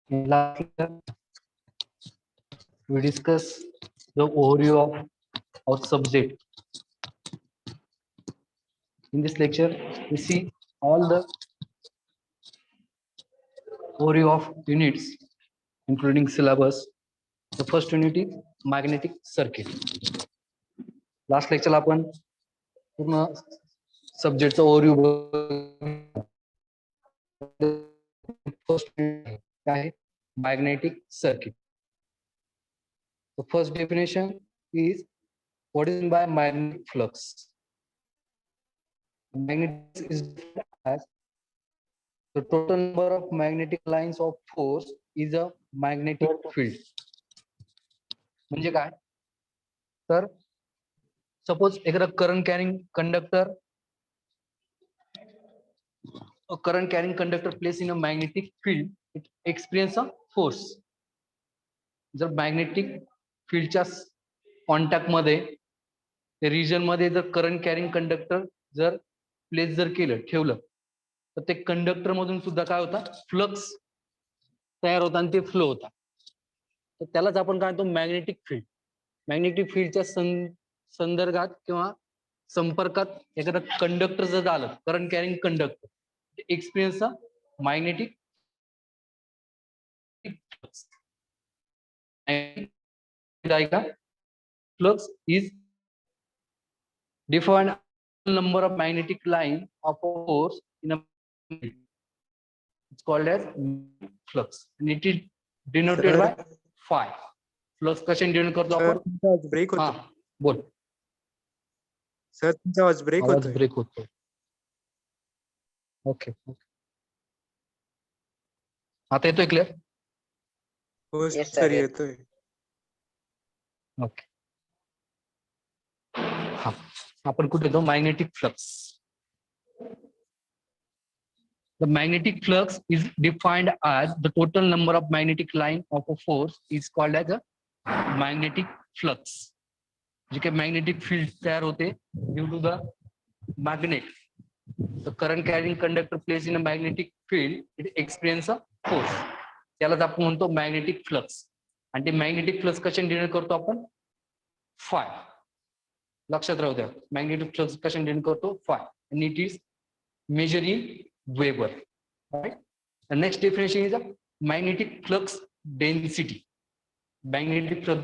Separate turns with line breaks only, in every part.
In last lecture, we discuss the overview of our subject. In this lecture, we see all the overview of units, including syllabus. The first unit is magnetic circuit. Last lecture आपण पूर्ण सब्जेक्टचा overview first आहे magnetic circuit. The first definition is what is meant by magnetic flux. Magnetic is defined as the total number of magnetic lines of force is a magnetic field. म्हणजे काय तर suppose एखादा current carrying conductor current carrying conductor placed in a magnetic field, it experience a force. जर magnetic फील्डच्या contact मध्ये त्या region मध्ये जर करंट कॅरिंग कंडक्टर जर प्लेस जर केलं ठेवलं तर ते कंडक्टर मधून सुद्धा काय होता फ्लक्स तयार होता आणि ते फ्लो होता. तर त्यालाच आपण काय म्हणतो मॅग्नेटिक फील्ड. मॅग्नेटिक फील्डच्या संदर्भात किंवा संपर्कात एखादा कंडक्टर जर झालं current carrying conductor experience a magnetic flux. Flux is defined number of magnetic line of force in a field. It's called as flux and it is denoted by phi. Flux कशाने denote करतो आपण?
Break होतो.
बोल
sir तुमचा आवाज break होतो.
Break होतो. Okay आता येतोय क्लिअर?
हो सर येतोय.
ओके हा आपण कुठे येतो magnetic flux. The magnetic flux is defined as the total number of magnetic line of a force is called as a magnetic flux. जे काही magnetic field तयार होते due to the magnet. The current carrying conductor placed in a magnetic field, it experience a force. त्यालाच आपण म्हणतो magnetic flux. आणि ते magnetic flux कशाने डिनोट करतो आपण? phi. लक्षात राहू द्या magnetic flux कशाने डिनोट करतो? phi. And it is measured in Weber. Right? The next definition is a magnetic flux density. Magnetic flux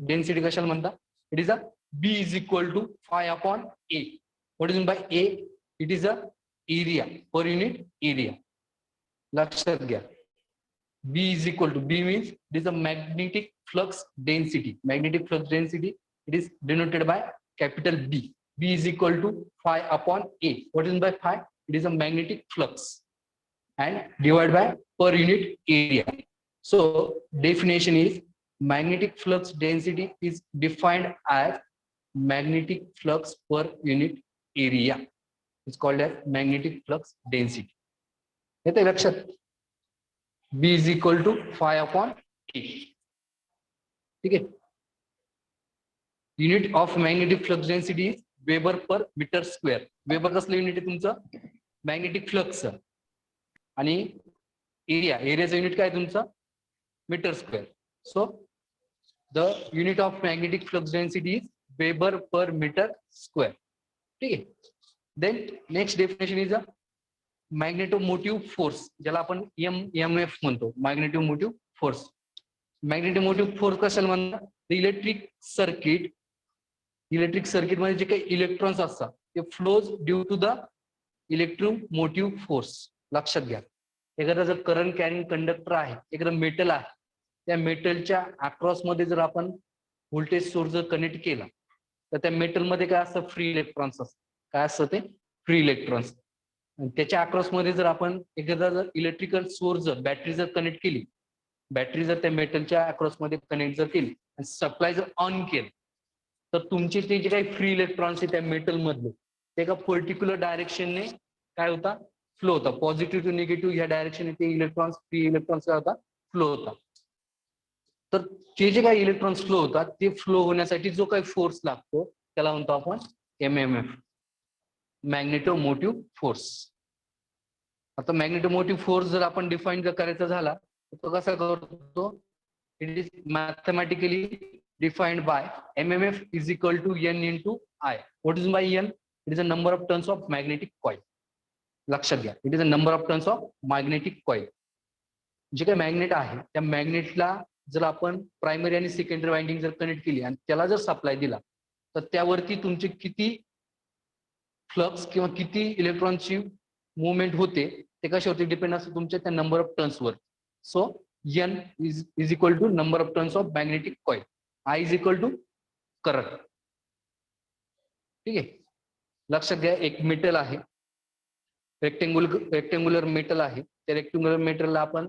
density कशाला म्हणतात? It is a B is equal to phi upon A. What is meant by A? It is a area per unit area. लक्षात घ्या. B is equal to B means it is a magnetic flux density. Magnetic flux density it is denoted by capital B. B is equal to phi upon A. What is meant by phi? It is a magnetic flux and divided by per unit area. So definition is magnetic flux density is defined as magnetic flux per unit area. It's called as magnetic flux density. येते लक्षात? B is equal to phi upon A. ठीक आहे. Unit of magnetic flux density is Weber per meter square. Weber कसलं unit आहे तुमचं? Magnetic flux. आणि एरियाचं unit काय तुमचं? Metre square. So the unit of magnetic flux density is weber per metre square. ठीक आहे. Then next definition is a magnetomotive force, ज्याला आपण MMF म्हणतो, मॅग्नेटोमोटिव्ह फोर्स. मॅग्नेटोमोटिव्ह फोर्स कशाला म्हणतात? इलेक्ट्रिक सर्किट मध्ये जे काही इलेक्ट्रॉन्स असतात ते flows due to the electromotive force. लक्षात घ्या. एखादा जर करंट कॅरिंग कंडक्टर आहे, एखादा मेटल आहे, त्या मेटलच्या अक्रॉस मध्ये जर आपण व्होल्टेज सोर्स जर कनेक्ट केला तर त्या मेटल मध्ये काय असतं? फ्री इलेक्ट्रॉन्स असतात. काय असतं ते? Free electrons. त्याच्या अक्रॉस मध्ये जर आपण एखादा जर इलेक्ट्रिकल सोर्स जर बॅटरी जर कनेक्ट केली, बॅटरी जर त्या मेटलच्या अक्रॉस मध्ये कनेक्ट जर केली आणि सप्लाय जर ऑन केलं तर तुमचे ते जे काही फ्री इलेक्ट्रॉन्स आहे त्या मेटल मधले ते एका पर्टिक्युलर डायरेक्शनने काय होता? फ्लो होता. पॉझिटिव्ह टू निगेटिव्ह या डायरेक्शन ते इलेक्ट्रॉन्स फ्री इलेक्ट्रॉन्स काय होता? फ्लो होता. तर ते जे काही इलेक्ट्रॉन्स फ्लो होतात ते फ्लो होण्यासाठी जो काही फोर्स लागतो त्याला म्हणतो आपण MMF, मॅग्नेटोमोटिव्ह फोर्स. आता मॅग्नेटोमोटिव्ह फोर्स जर आपण डिफाईन जर करायचा झाला तर तो कसा करतो, it is mathematically defined by MMF is equal to N into I. What is by N? It is a number of turns of magnetic coil. लक्षात घ्या, it is a number of turns of magnetic coil. जे काही magnet आहे त्या मॅग्नेटला जर आपण primary आणि secondary winding जर कनेक्ट केली आणि त्याला जर सप्लाय दिला तर त्यावरती तुमचे किती फ्लक्स किंवा किती इलेक्ट्रॉनची मुवमेंट होते ते कशावरती डिपेंड असतं, तुमच्या त्या नंबर ऑफ टर्न्सवर. So N is equal to number of turns of magnetic coil. I is equal to current. ठीक आहे, लक्षात घ्या, एक मेटल आहे, रेक्टेंग्युलर मेटल आहे. त्या रेक्टेंग्युलर मेटलला आपण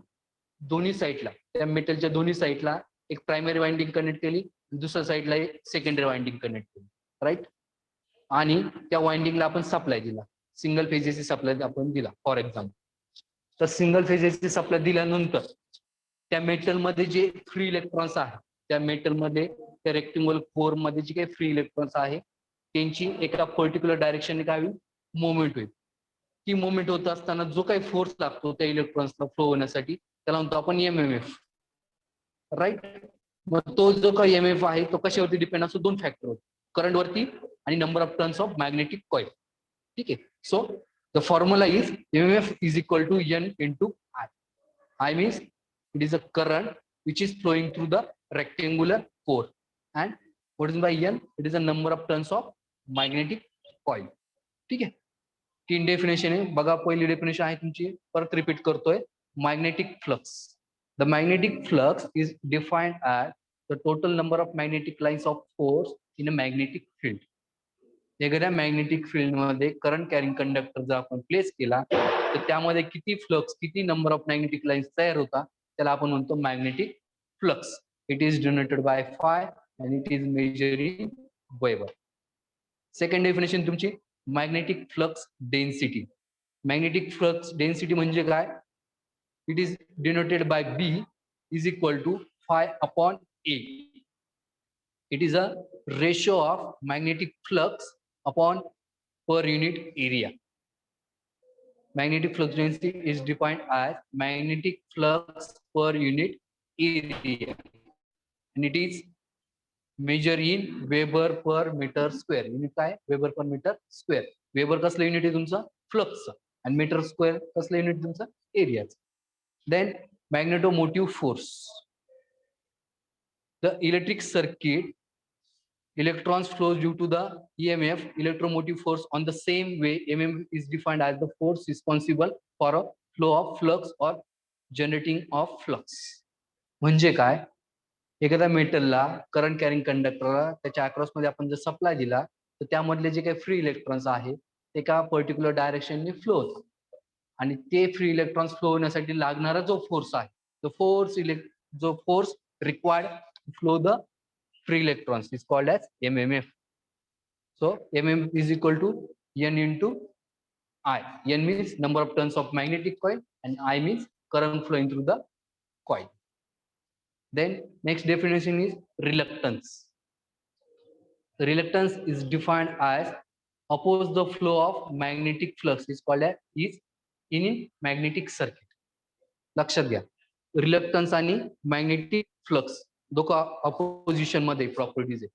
दोन्ही साईडला, त्या मेटलच्या दोन्ही साईडला एक प्रायमरी वाइंडिंग कनेक्ट केली, दुसऱ्या साईडला एक सेकंडरी वाइंडिंग कनेक्ट केली, राईट. आणि त्या वाइंडिंगला आपण सप्लाय दिला, सिंगल फेजेसची सप्लाय आपण दिला फॉर एक्झाम्पल. तर सिंगल फेजेसची सप्लाय दिल्यानंतर त्या मेटलमध्ये जे फ्री इलेक्ट्रॉन्स आहे, त्या मेटलमध्ये त्या रेक्टेंग्युलर कोर मध्ये जे काही फ्री इलेक्ट्रॉन्स आहे त्यांची एका पर्टिक्युलर डायरेक्शनने काय होईल, मुवमेंट होईल. ती मुवमेंट होत असताना जो काही फोर्स लागतो त्या इलेक्ट्रॉन्सला फ्लो होण्यासाठी त्याला म्हणतो आपण MMF, राईट. मग तो जो काही MMF आहे तो कशावरती डिपेंड असतो, दोन फॅक्टरवर, करंट वरती आणि number of turns of magnetic coil. ठीक आहे. So the formula is MMF is equal to N into I. I means it is a current which is flowing through the rectangular core, and what is by N? It is a number of turns of magnetic coil. ठीक आहे. तीन definition आहे बघा. पहिली definition आहे तुमची, परत repeat करतोय, magnetic flux. The magnetic flux is defined as the total number of magnetic lines of force in a magnetic field. एखाद्या मॅग्नेटिक फील्ड मध्ये करंट कॅरिंग कंडक्टर जर आपण प्लेस केला तर त्यामध्ये किती फ्लक्स, किती नंबर ऑफ मॅग्नेटिक लाईन्स तयार होतात त्याला आपण म्हणतो magnetic flux. It is denoted by phi and it is measure in weber. Second definition तुमची, magnetic flux density. Magnetic flux density म्हणजे काय, it is denoted by B is equal to phi upon A. It is a ratio of magnetic flux upon per unit area. Magnetic flux density is defined as magnetic flux per unit area, and it is measured in Weber per meter square. Unit काय, Weber per meter square. Weber कसलं unit आहे तुमचं, flux, आणि metre square कसलं unit तुमचं, एरियाचं. Then magnetomotive force. The electric circuit, electrons flows due to the EMF, electromotive force. On the same way, EMF is defined as the force responsible for a flow of flux or generating of flux. म्हणजे काय, एखाद्या मेटलला current carrying कंडक्टरला त्याच्या across मध्ये आपण जर supply दिला तर त्यामधले जे काही फ्री इलेक्ट्रॉन्स आहे ते एका पर्टिक्युलर डायरेक्शनने फ्लो होतात, आणि ते फ्री इलेक्ट्रॉन्स फ्लो होण्यासाठी लागणारा जो फोर्स आहे, जो force required flow the free electrons is called as MMF. So MMF is equal to N into I. N means number of turns of magnetic coil and I means current flowing through the coil. Then next definition is reluctance. Reluctance is defined as oppose the flow of magnetic flux is called as is in magnetic circuit. लक्षात घ्या, reluctance आणि magnetic flux दोघा opposition मध्ये properties आहे.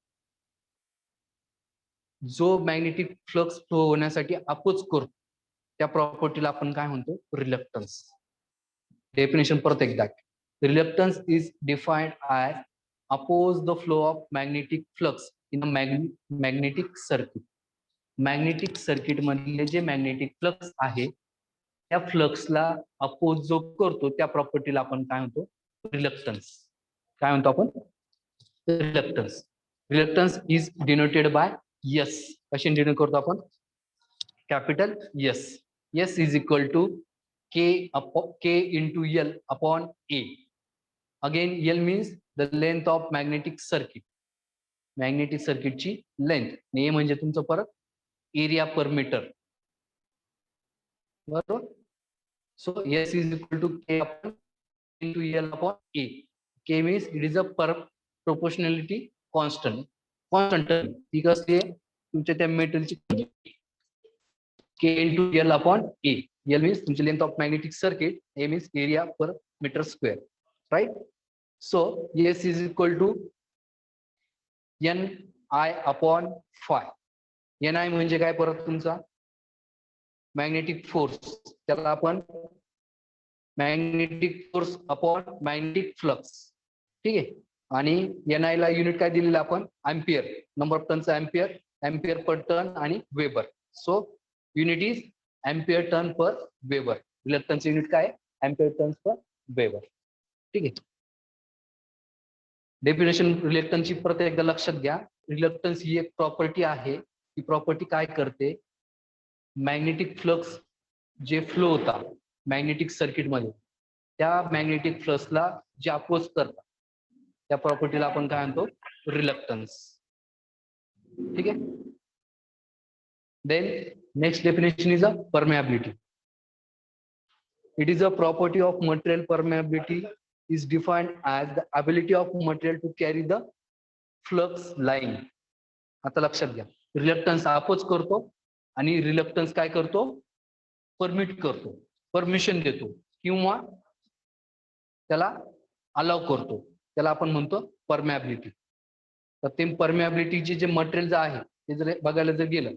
जो magnetic flux flow होण्यासाठी oppose करतो त्या प्रॉपर्टीला आपण काय म्हणतो, रिलक्टन्स. डेफिनेशन परत एकदा, reluctance is defined as oppose the flow of magnetic flux in a magnetic circuit. Magnetic circuit मधले जे मॅग्नेटिक फ्लक्स आहे त्या फ्लक्सला अपोज जो करतो त्या प्रॉपर्टीला आपण काय म्हणतो, रिलक्टन्स. काय म्हणतो आपण, reluctance. Reluctance is denoted by S. कशी डिनोट करतो आपण, capital S. S is equal to K into L upon A. Again L means the length of magnetic circuit, magnetic सर्किटची लेंथ. A म्हणजे तुमचं परत एरिया पर मीटर, बरोबर. So S is equal to K upon into L upon A. K means it is a proportionality constant. ती कसली आहे, तुमच्या त्या मेटलची K into L upon A. L means तुमची length of magnetic circuit, A means area per metre square. right? So S is equal to Ni upon phi. Ni म्हणजे काय परत तुमचा मॅग्नेटिक फोर्स, त्याला आपण magnetic force upon magnetic flux, ठीक आहे. आणि Ni ला युनिट काय दिलेलं आपण अँपियर, नंबर ऑफ टर्नचा अँपियर, अँपियर पर टर्न आणि weber. So unit is ampere turn per weber. Reluctance unit काय आहे अँपियर टर्न पर वेबर, ठीक आहे. डेफिनेशन रिलक्टन्सची परत एकदा लक्षात घ्या. रिलक्टन्स ही एक प्रॉपर्टी आहे. ती प्रॉपर्टी काय करते, मॅग्नेटिक फ्लक्स जे फ्लो होता मॅग्नेटिक सर्किट मध्ये, त्या मॅग्नेटिक फ्लक्सला जे अपोज करतात त्या प्रॉपर्टीला आपण काय म्हणतो रिलक्टन्स, ठीक आहे. Then next definition is a permeability. It is a property of material. Permeability is defined as the ability of material to carry the flux line. आता लक्षात घ्या, रिलक्टन्स अपोज करतो आणि रिलक्टन्स काय करतो परमिट करतो, परमिशन देतो किंवा त्याला अलाव करतो, त्याला आपण म्हणतो परमेबिलिटी. तर ते परमेबिलिटीचे जे मटेरियल आहे ते जर बघायला जर गेलं,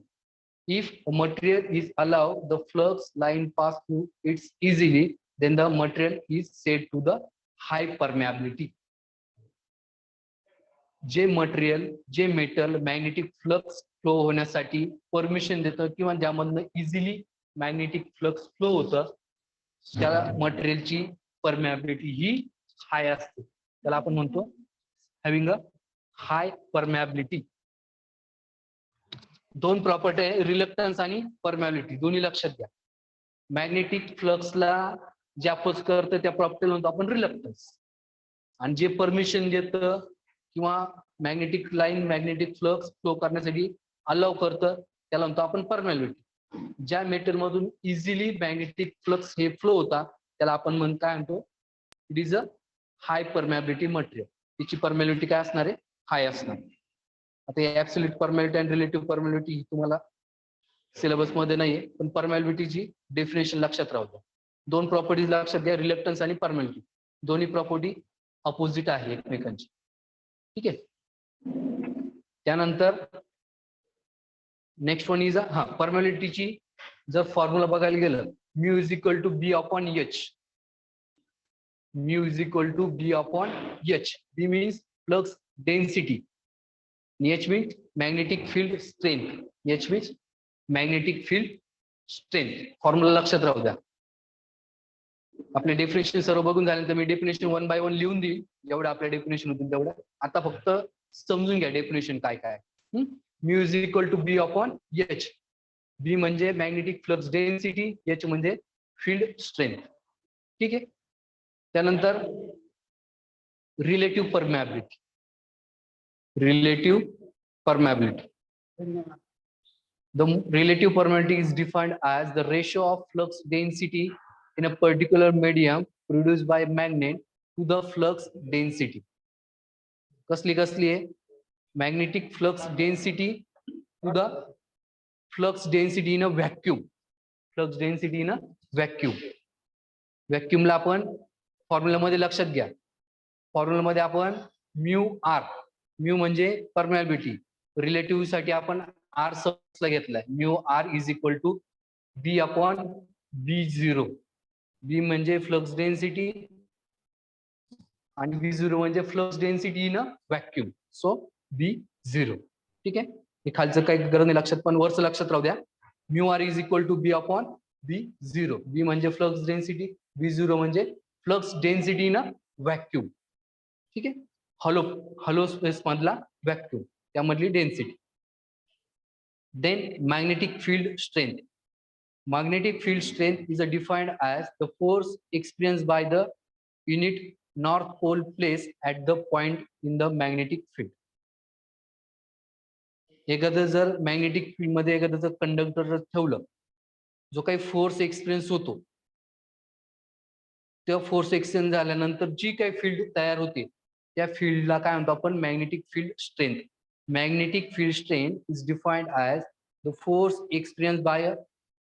if material is allow the flux line pass through its easily, then the material is said to the high permeability. जे मटेरियल, जे मेटल मॅग्नेटिक फ्लक्स फ्लो होण्यासाठी परमिशन देतं किंवा ज्यामधनं इझिली मॅग्नेटिक फ्लक्स फ्लो होतं, त्या मटेरियलची परमेबिलिटी ही हाय असते, त्याला आपण म्हणतो हॅव्हिंग अ हाय परमेबिलिटी. दोन प्रॉपर्टी आहे रिलक्टन्स आणि परमेबिलिटी, दोन्ही लक्षात घ्या. मॅग्नेटिक फ्लक्सला जे अपोज करतं त्या प्रॉपर्टीला म्हणतो आपण रिलक्टन्स, आणि जे परमिशन देतं किंवा magnetic line magnetic flux flow करण्यासाठी अलाव करतं त्याला म्हणतो आपण परमेबिलिटी. ज्या मेटल मधून इझिली मॅग्नेटिक फ्लक्स हे फ्लो होता त्याला आपण काय म्हणतो, it is a high permeability material. तिची परमेबिलिटी काय असणार आहे, हाय असणार. आता ऍब्सोल्यूट परमेबिलिटी आणि रिलेटिव्ह परमेबिलिटी तुम्हाला सिलेबस मध्ये नाहीये, पण परमेबिलिटीची डेफिनेशन लक्षात राहू द्या. दोन प्रॉपर्टीज लक्षात घ्या, रिलक्टन्स आणि परमेबिलिटी, दोन्ही प्रॉपर्टी अपोजिट आहे एकमेकांची, ठीक आहे. त्यानंतर नेक्स्ट वन इज परमेबिलिटीची जर फॉर्म्युला बघायला गेलं, mu is equal to B upon H. Mu is equal to B upon H. B means flux density, H means magnetic field strength. H means magnetic field strength. Formula लक्षात राहू द्या. आपले definition सर्व बघून झाल्यानंतर मी definition 1 bye 1 लिहून देईल, जेवढं आपल्या डेफिनेशन होतील तेवढं. आता फक्त समजून घ्या डेफिनेशन काय काय. Mu is equal to B upon H. B म्हणजे मॅग्नेटिक फ्लक्स डेन्सिटी, एच म्हणजे फील्ड स्ट्रेंथ, ठीक आहे. त्यानंतर relative permeability. Relative permeability. The relative permeability is defined as the ratio of flux density in a particular medium produced by magnet to the flux density. कसली आहे, magnetic flux density to the flux density in a vacuum. Flux density in a vacuum. Vacuum ला आपण formula मध्ये लक्षात घ्या, formula मध्ये आपण mu R, mu म्हणजे परमेबिलिटी, रिलेटिव्ह साठी आपण आर ला घेतलाय. Mu R is equal to B upon B zero. B म्हणजे फ्लक्स डेन्सिटी आणि बी झिरो म्हणजे flux density in a vacuum. So B zero, ठीक आहे. हे खालचं काही गरज नाही लक्षात, पण वरचं लक्षात राहू द्या. Mu R is equal to B upon B zero. B म्हणजे फ्लक्स डेन्सिटी, बी झिरो म्हणजे flux density in a vacuum, ठीक आहे. हॉलो स्पेस मधला व्हॅक्यूम, त्यामधली density. Then magnetic field strength. Magnetic field strength is defined as the force experienced by the unit north pole placed at the point in the magnetic field. एखादं जर magnetic field मध्ये एखादं जर conductor जर ठेवलं, जो काही फोर्स एक्सपिरियन्स होतो, त्या फोर्स एक्सचेंज झाल्यानंतर जी काही फील्ड तयार होते त्या फील्डला काय म्हणतो आपण magnetic field strength. Magnetic field strength is defined as the force experienced by a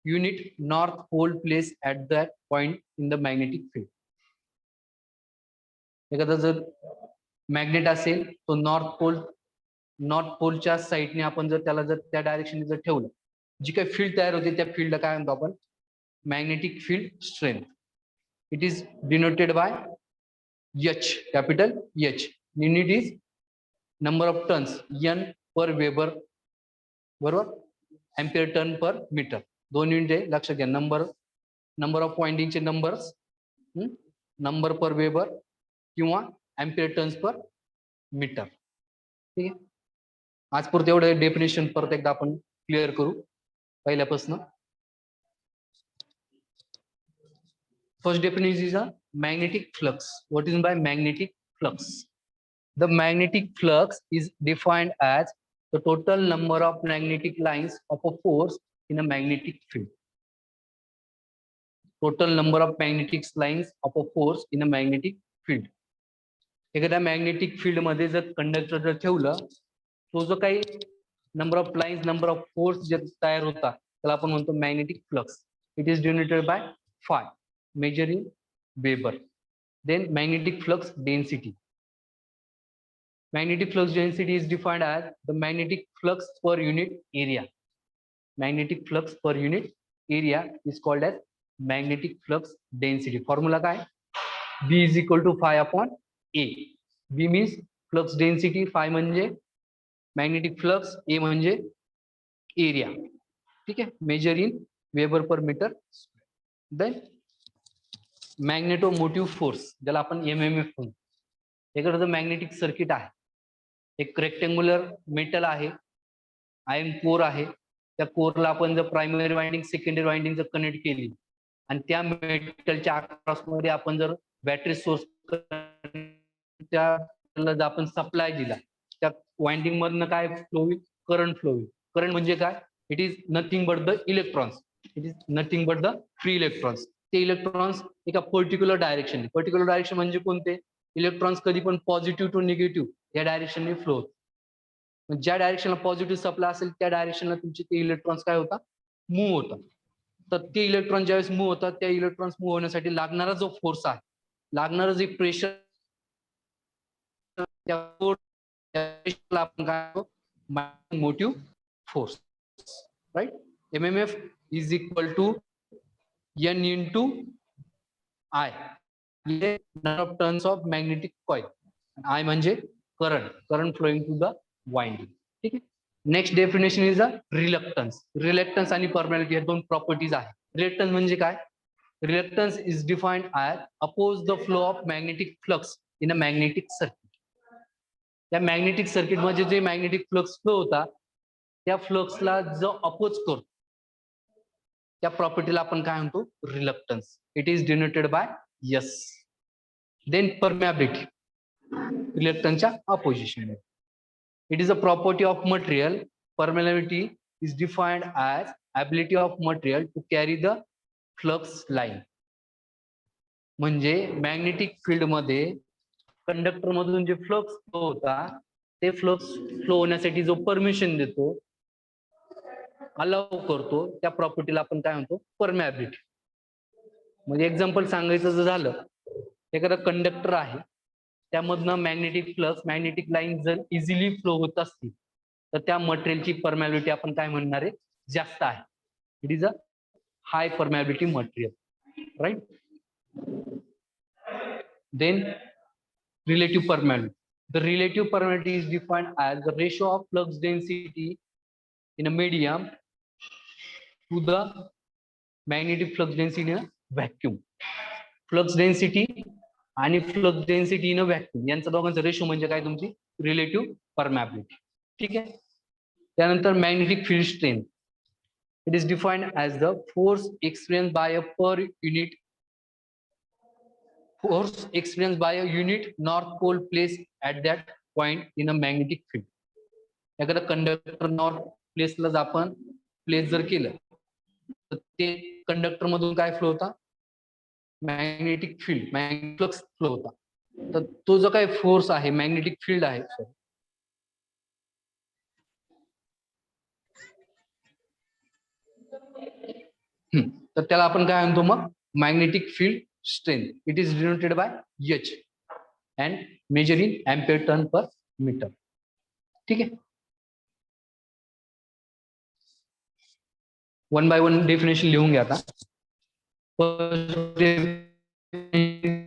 unit north pole placed at that point in the magnetic field. एखादा जर मॅग्नेट असेल तो नॉर्थ पोलच्या साईडने आपण जर त्याला जर त्या डायरेक्शनने जर ठेवलं, जी काही फील्ड तयार होते त्या फील्डला काय म्हणतो आपण, magnetic field strength. It is denoted bye H, capital H. Unit is number of tons, N per Weber, बरोबर, ampere turn per metre. 2 unit आहे, लक्षात घ्या. नंबर ऑफ पॉइंटिंगचे नंबर्स, नंबर पर वेबर किंवा एम्पियर टन्स पर मीटर. ठीक आहे. आज पुरते एवढं डेफिनेशन परत एकदा आपण क्लिअर करू पहिल्यापासून. First definition is a magnetic flux. What is by magnetic flux? The magnetic flux is defined as the total number of magnetic lines of a force in a magnetic field. Total number of magnetic lines of a force in a magnetic field. एखाद्या magnetic field मध्ये जर conductor जर ठेवलं, तो जो काही number of lines, number of force जे तयार होता त्याला आपण म्हणतो magnetic flux. It is denoted by five, measure in Weber. Then magnetic flux density. Magnetic flux density is defined as the magnetic flux per unit area. Magnetic flux per unit area is called as magnetic flux density. Formula काय? B is equal to phi upon A. B means flux density, phi म्हणजे magnetic flux, A म्हणजे area. ठीक आहे. Measure in Weber per meter. Then magnetomotive force, ज्याला आपण MMF म्हणतो. एखादं magnetic circuit आहे, एक रेक्टेंग्युलर मेटल आहे, आयर्न कोर आहे. त्या कोरला आपण जर प्रायमरी वाइंडिंग, सेकंडरी वाइंडिंग जर कनेक्ट केली आणि त्या मेटलच्या अक्रॉसमध्ये आपण जर बॅटरी सोर्स त्याला आपण सप्लाय दिला, त्या वाइंडिंग मधनं काय फ्लो होईल, करंट फ्लो होईल. करंट म्हणजे काय? It is nothing but the electrons. It is nothing but the free electrons. ते इलेक्ट्रॉन्स एका पर्टिक्युलर डायरेक्शन, पर्टिक्युलर डायरेक्शन म्हणजे कोणते? इलेक्ट्रॉन्स कधी पण पॉझिटिव्ह टू निगेटिव्ह या डायरेक्शनने फ्लो होत. ज्या डायरेक्शनला पॉझिटिव्ह सप्लाय असेल त्या डायरेक्शनला तुमचे ते इलेक्ट्रॉन्स काय होतात, मूव्ह होतात. तर ते इलेक्ट्रॉन ज्यावेळेस मूव्ह होतात, त्या इलेक्ट्रॉन्स मूव्ह होण्यासाठी लागणारा जो फोर्स आहे, लागणारा जे प्रेशर, त्या आपण काय motive force, right. MMF is equal to N into I, number of turns of magnetic coil. I म्हणजे current flowing to the winding. ठीक आहे. Next definition is a reluctance. Reluctance आणि परमॅलिटी या दोन प्रॉपर्टीज आहेत. रिलक्टन्स म्हणजे काय? Reluctance is defined as oppose the flow of magnetic flux in a magnetic circuit. त्या मॅग्नेटिक सर्किट मध्ये जे मॅग्नेटिक फ्लक्स फ्लो होता, त्या फ्लक्सला जो अपोज करतो त्या प्रॉपर्टीला आपण काय म्हणतो, reluctance. It is denoted by S. Then permeability, रिलक्टन्सच्या opposition. It is a property of material. Permeability is defined as ability of material to carry the flux line. म्हणजे मॅग्नेटिक फील्ड मध्ये कंडक्टर मधून जे फ्लक्स फ्लो होता, ते flux flow होण्यासाठी जो permission देतो, अलाउ करतो, त्या प्रॉपर्टीला आपण काय म्हणतो, परमॅबिलिटी. म्हणजे एक्झाम्पल सांगायचं जर झालं, एखादा कंडक्टर आहे, त्यामधनं मॅग्नेटिक फ्लक्स, मॅग्नेटिक लाईन जर इझिली फ्लो होत असतील तर त्या मटेरियलची परमॅबिलिटी आपण काय म्हणणार आहे, जास्त आहे. It is a high permeability material, right. Then relative permeability. The relative permeability is defined as the ratio of flux density in a medium to the magnetic flux density in a vacuum. Flux density आणि flux density in a vacuum यांचा दोघांचा ratio म्हणजे काय, तुमची relative permeability. ठीक आहे. त्यानंतर magnetic field strength. It is defined as the force experience by a per unit force experienced by a unit north pole placed at that point in a magnetic field. एखादा conductor north प्लेसला आपण place जर केलं तर ते conductor मधून काय flow होता, magnetic field, magnetic flux flow होता. तर तो जो काही फोर्स आहे, मॅग्नेटिक फील्ड आहे, तर त्याला आपण काय म्हणतो मग, magnetic field strength. It is denoted bye H. and measure in ampere turn per meter. ठीक है, वन बाय वन डेफिनेशन लिहून घ्या आता. First definition